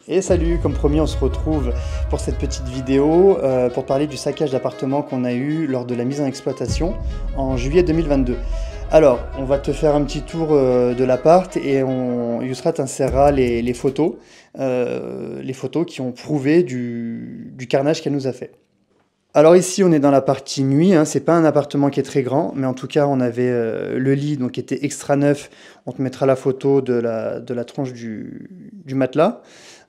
Et salut, comme promis, on se retrouve pour cette petite vidéo pour parler du saccage d'appartement qu'on a eu lors de la mise en exploitation en juillet 2022. Alors, on va te faire un petit tour de l'appart et Yousra t'insérera les photos qui ont prouvé du carnage qu'elle nous a fait. Alors ici, on est dans la partie nuit, hein. C'est pas un appartement qui est très grand, mais en tout cas, on avait le lit donc, qui était extra neuf. On te mettra la photo de la tranche du matelas.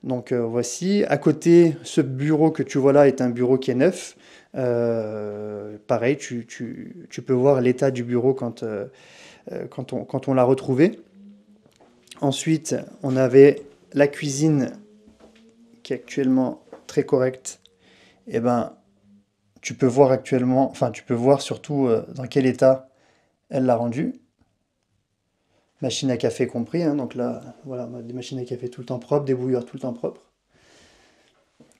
Donc voici. À côté, ce bureau que tu vois là est un bureau qui est neuf. Pareil, tu peux voir l'état du bureau quand on l'a retrouvé. Ensuite, on avait la cuisine qui est actuellement très correcte. Et ben, tu peux voir actuellement, enfin, tu peux voir surtout dans quel état elle l'a rendu. Machine à café compris, hein, donc là, voilà, des machines à café tout le temps propres, des bouilleurs tout le temps propres.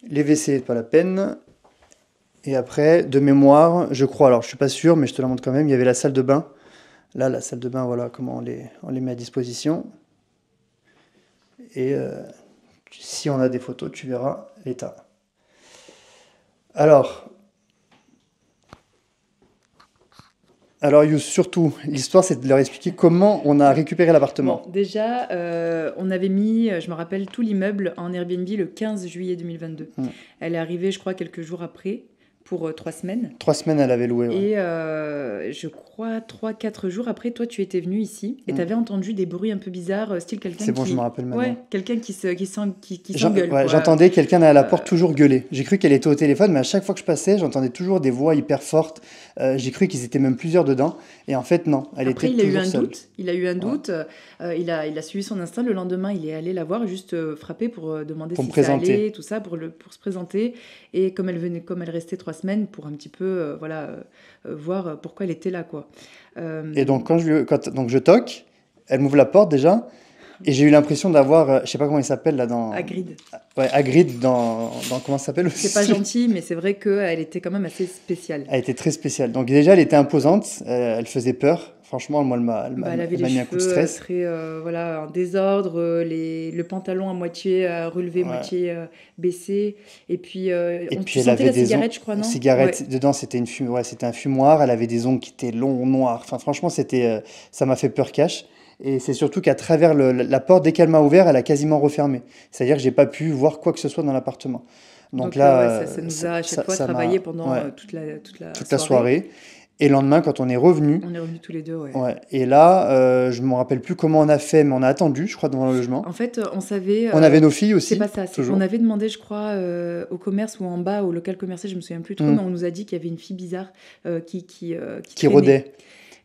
Les WC, pas la peine. Et après, de mémoire, je crois, alors je suis pas sûr, mais je te la montre quand même, il y avait la salle de bain. Là, la salle de bain, voilà comment on les met à disposition. Et si on a des photos, tu verras l'état. Alors Yous, surtout, l'histoire, c'est de leur expliquer comment on a récupéré l'appartement. Bon, déjà, on avait mis, je me rappelle, tout l'immeuble en Airbnb le 15 juillet 2022. Elle est arrivée, je crois, quelques jours après, pour 3 semaines. 3 semaines, elle avait loué. Ouais. Et je crois 3-4 jours après, toi, tu étais venu ici et tu avais entendu des bruits un peu bizarres, style quelqu'un C'est bon, je me rappelle maintenant. Ouais, quelqu'un qui s'engueule. Ouais, j'entendais quelqu'un à la porte toujours gueuler. J'ai cru qu'elle était au téléphone, mais à chaque fois que je passais, j'entendais toujours des voix hyper fortes. J'ai cru qu'ils étaient même plusieurs dedans. Et en fait, non, elle Après, était toujours seule. Il a eu un doute. Il a suivi son instinct. Le lendemain, il est allé la voir, juste frapper pour demander si ça allait, tout ça, pour se présenter. Et comme elle restait 3 semaines, pour un petit peu voir pourquoi elle était là, quoi. Et donc, donc je toque, elle m'ouvre la porte déjà. Et j'ai eu l'impression d'avoir, je sais pas comment il s'appelle là dans. Hagrid. Ouais, Hagrid dans comment ça s'appelle aussi. C'est pas gentil, mais c'est vrai qu'elle était quand même assez spéciale. Elle était très spéciale. Donc déjà, elle était imposante, elle faisait peur. Franchement, moi, elle avait m'a mis un coup de stress. Très, en désordre, le pantalon à moitié relevé, moitié baissé. Et puis, elle sentait avait la des cigarette, je crois, non? cigarette, Ouais. dedans, c'était c'était un fumoir. Elle avait des ongles qui étaient longs, noirs. Enfin, franchement, ça m'a fait peur cache. Et c'est surtout qu'à travers la porte, dès qu'elle m'a ouvert, elle a quasiment refermé. C'est-à-dire que j'ai pas pu voir quoi que ce soit dans l'appartement. Donc là, ça nous a à chaque fois travaillé pendant toute la soirée. Et le lendemain, quand on est revenu. On est revenus tous les deux, ouais. Et là, je me rappelle plus comment on a fait, mais on a attendu, je crois, devant le logement. En fait, on savait. On avait nos filles aussi. C'est pas ça. On avait demandé, je crois, au commerce ou en bas, au local commercial, je me souviens plus trop, mais on nous a dit qu'il y avait une fille bizarre qui rôdait.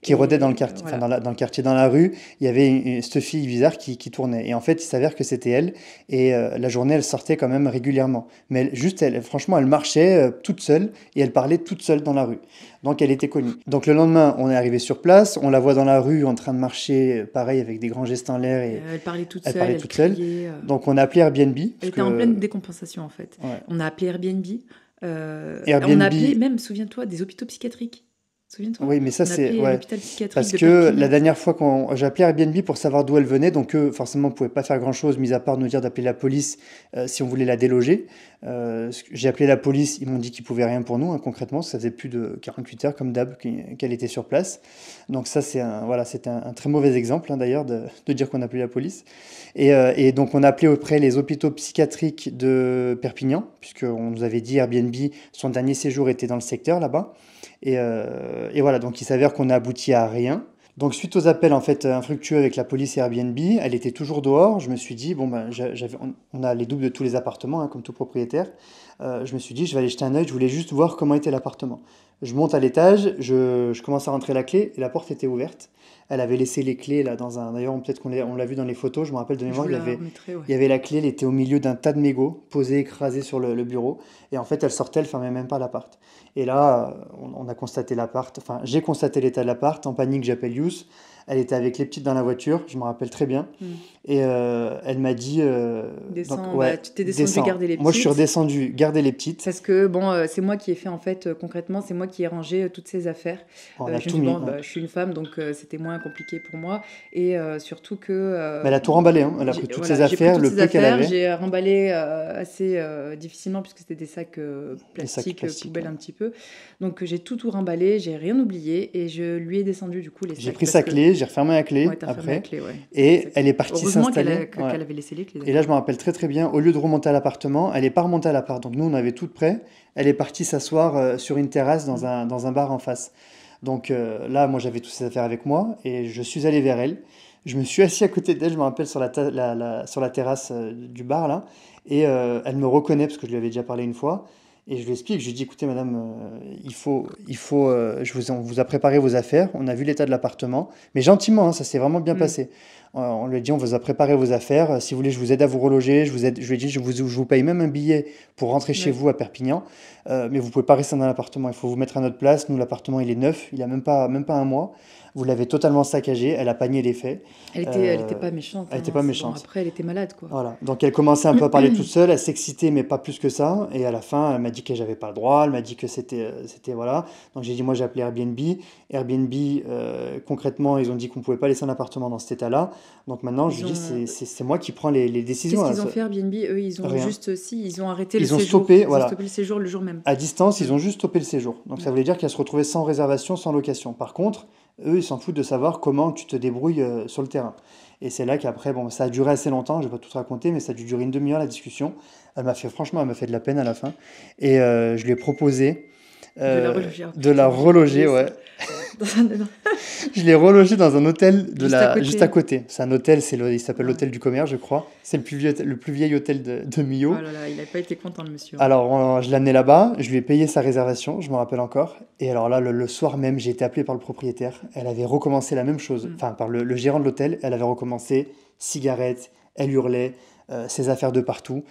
Qui rôdait dans le quartier, voilà. dans le quartier, dans la rue, il y avait cette fille bizarre qui tournait. Et en fait, il s'avère que c'était elle. Et la journée, elle sortait quand même régulièrement. Mais franchement, elle marchait toute seule et elle parlait toute seule dans la rue. Donc, elle était connue. Donc, le lendemain, on est arrivé sur place. On la voit dans la rue en train de marcher, pareil, avec des grands gestes en l'air. Et elle parlait toute seule. Elle criait. Donc, on a appelé Airbnb. Elle était en pleine décompensation, en fait. Ouais. On a appelé Airbnb. Airbnb. On a appelé même, souviens-toi, des hôpitaux psychiatriques. Souviens-toi. Oui, mais ça c'est l'hôpital psychiatrique parce que la dernière fois j'ai appelé Airbnb pour savoir d'où elle venait, donc eux forcément on pouvait pas faire grand-chose, mis à part nous dire d'appeler la police si on voulait la déloger. J'ai appelé la police, ils m'ont dit qu'ils pouvaient rien pour nous, hein, concrètement, ça faisait plus de 48 heures comme d'hab qu'elle était sur place. Donc ça c'est c'était un très mauvais exemple, hein, d'ailleurs de dire qu'on appelait la police. Et donc on a appelé auprès les hôpitaux psychiatriques de Perpignan, puisqu'on nous avait dit Airbnb, son dernier séjour était dans le secteur là-bas. Et voilà, donc il s'avère qu'on a abouti à rien. Donc suite aux appels en fait infructueux avec la police et Airbnb, elle était toujours dehors. Je me suis dit, bon ben, on a les doubles de tous les appartements, hein, comme tout propriétaire. Je me suis dit, je vais aller jeter un œil, je voulais juste voir comment était l'appartement. Je monte à l'étage, je commence à rentrer la clé et la porte était ouverte. Elle avait laissé les clés là dans un. D'ailleurs, peut-être qu'on l'a vu dans les photos, je me rappelle de mémoire, il y avait la clé, elle était au milieu d'un tas de mégots, posée, écrasée sur le bureau. Et en fait, elle sortait, elle fermait même pas l'appart. Et là, on a constaté l'appart, enfin, j'ai constaté l'état de l'appart, en panique, j'appelle Yous. Elle était avec les petites dans la voiture, je me rappelle très bien. Et elle m'a dit... Descends, tu t'es descendu garder les petites. Moi, je suis redescendu garder les petites. Parce que, c'est moi qui ai fait, en fait, concrètement, c'est moi qui ai rangé toutes ces affaires. On a tout mis. Je suis une femme, donc c'était moins compliqué pour moi. Et surtout que... Mais elle a tout remballé, hein. Elle a pris toutes ses affaires, le peu qu'elle avait. J'ai remballé assez difficilement, puisque c'était des sacs plastiques, poubelles un petit peu. Donc j'ai tout remballé, j'ai rien oublié, et je lui ai descendu du coup les sacs. J'ai pris sa clé, j'ai refermé la clé après, et elle est partie s'installer. Qu'elle avait laissé les clés. Et là, je me rappelle très très bien, au lieu de remonter à l'appartement, elle n'est pas remontée à l'appart. Donc nous, on avait tout prêt. Elle est partie s'asseoir sur une terrasse dans un bar en face. Donc là, moi, j'avais toutes ses affaires avec moi, et je suis allé vers elle. Je me suis assis à côté d'elle, je me rappelle, sur la terrasse du bar, là. Et elle me reconnaît, parce que je lui avais déjà parlé une fois. Et je lui explique, je lui dis, écoutez madame, on vous a préparé vos affaires, on a vu l'état de l'appartement, mais gentiment, hein, ça s'est vraiment bien passé. On lui a dit, on vous a préparé vos affaires, si vous voulez, je vous aide à vous reloger, je lui ai dit, je vous paye même un billet pour rentrer chez vous à Perpignan, mais vous pouvez pas rester dans l'appartement, il faut vous mettre à notre place, nous l'appartement il est neuf, il a même pas un mois. Vous l'avez totalement saccagé, elle a panié les faits. Elle était pas méchante. Elle était pas méchante. Bon, après, elle était malade, quoi. Voilà. Donc elle commençait un peu à parler toute seule, elle s'excitait, mais pas plus que ça. Et à la fin, elle m'a dit que j'avais pas le droit, elle m'a dit que c'était voilà. Donc j'ai dit, moi j'ai appelé Airbnb. Airbnb, concrètement, ils ont dit qu'on pouvait pas laisser un appartement dans cet état-là. Donc maintenant, je dis, c'est moi qui prends les décisions. Qu'est-ce qu'ils ont fait Airbnb? Eux, ils ont ils ont arrêté le séjour. Ils ont stoppé le séjour le jour même. À distance, ils ont juste stoppé le séjour. Donc ça voulait dire qu'elle se retrouvait sans réservation, sans location. Par contre, eux, ils s'en foutent de savoir comment tu te débrouilles sur le terrain. Et c'est là qu'après, bon, ça a duré assez longtemps, je vais pas tout raconter, mais ça a dû durer une demi-heure la discussion. Franchement, elle m'a fait de la peine à la fin. Et je lui ai proposé de la reloger, ouais. Je l'ai relogé dans un hôtel juste à côté. C'est un hôtel, il s'appelle l'hôtel du commerce, je crois. C'est le plus vieil hôtel de Millau. Oh là là, il n'a pas été content, le monsieur. Alors, je l'ai amené là-bas, je lui ai payé sa réservation, je me rappelle encore. Et alors là, le soir même, j'ai été appelé par le propriétaire. Elle avait recommencé la même chose, enfin, par le gérant de l'hôtel. Elle avait recommencé, cigarettes, elle hurlait, ses affaires de partout.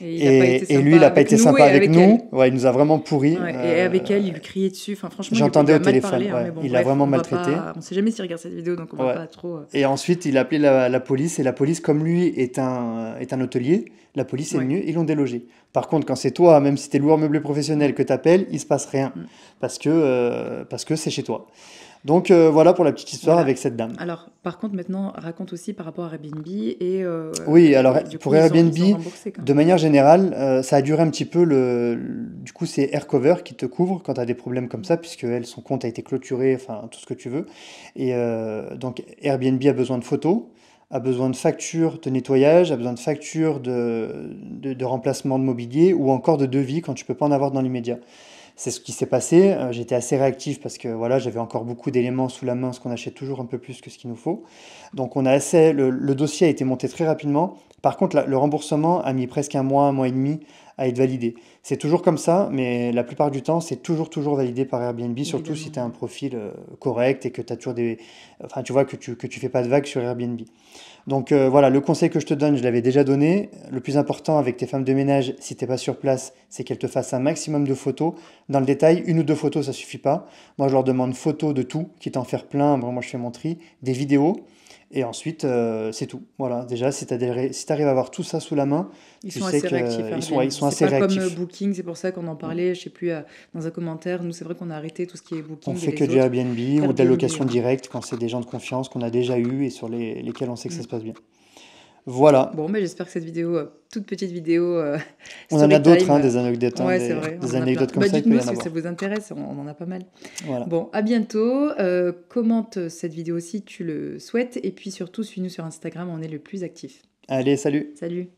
Et lui, il n'a pas été sympa avec nous. Ouais, il nous a vraiment pourri. Ouais, et avec elle, il lui criait dessus. Enfin, franchement, j'entendais au téléphone. Parlé, ouais. Bon, il l'a vraiment maltraité. On ne sait jamais s'il regarde cette vidéo, donc on ne va pas trop. Et ensuite, il a appelé la police. Et la police, comme lui est un hôtelier, la police est venue, ils l'ont délogé. Par contre, quand c'est toi, même si tu es loueur meublé professionnel, que tu appelles, il ne se passe rien. Parce que c'est chez toi. Donc voilà pour la petite histoire avec cette dame. Alors, par contre, maintenant, raconte aussi par rapport à Airbnb. Oui, alors pour Airbnb, de manière générale, ça a duré un petit peu. Du coup, c'est AirCover qui te couvre quand tu as des problèmes comme ça, puisque son compte a été clôturé, enfin tout ce que tu veux. Et donc Airbnb a besoin de photos, a besoin de factures de nettoyage, a besoin de factures de remplacement de mobilier ou encore de devis quand tu peux pas en avoir dans l'immédiat. C'est ce qui s'est passé. J'étais assez réactif parce que voilà, j'avais encore beaucoup d'éléments sous la main, ce qu'on achète toujours un peu plus que ce qu'il nous faut. Donc le dossier a été monté très rapidement. Par contre, le remboursement a mis presque un mois et demi à être validé. C'est toujours comme ça, mais la plupart du temps, c'est toujours validé par Airbnb, surtout si tu as un profil correct et que tu as toujours enfin, tu vois, que tu fais pas de vagues sur Airbnb. Donc voilà, le conseil que je te donne, je l'avais déjà donné. Le plus important avec tes femmes de ménage, si tu n'es pas sur place, c'est qu'elles te fassent un maximum de photos. Dans le détail, 1 ou 2 photos, ça suffit pas. Moi, je leur demande photos de tout, quitte à en faire plein. Bon, moi, je fais mon tri, des vidéos. Et ensuite, c'est tout. Voilà, déjà, si tu arrives à avoir tout ça sous la main, ils sont assez réactifs. Ils sont assez réactifs. C'est pas comme Booking, c'est pour ça qu'on en parlait, je sais plus, dans un commentaire. Nous, c'est vrai qu'on a arrêté tout ce qui est Booking. On fait que du Airbnb ou de la location directe quand c'est des gens de confiance qu'on a déjà eu et sur lesquels on sait que ça se passe bien. Voilà. Bon, mais j'espère que cette vidéo, toute petite vidéo. On en a d'autres, des anecdotes. Ouais, c'est vrai. Des anecdotes comme ça. Dites-nous si ça vous intéresse, on en a pas mal. Voilà. Bon, à bientôt. Commente cette vidéo si tu le souhaites. Et puis surtout, suis-nous sur Instagram, on est le plus actif. Allez, salut. Salut.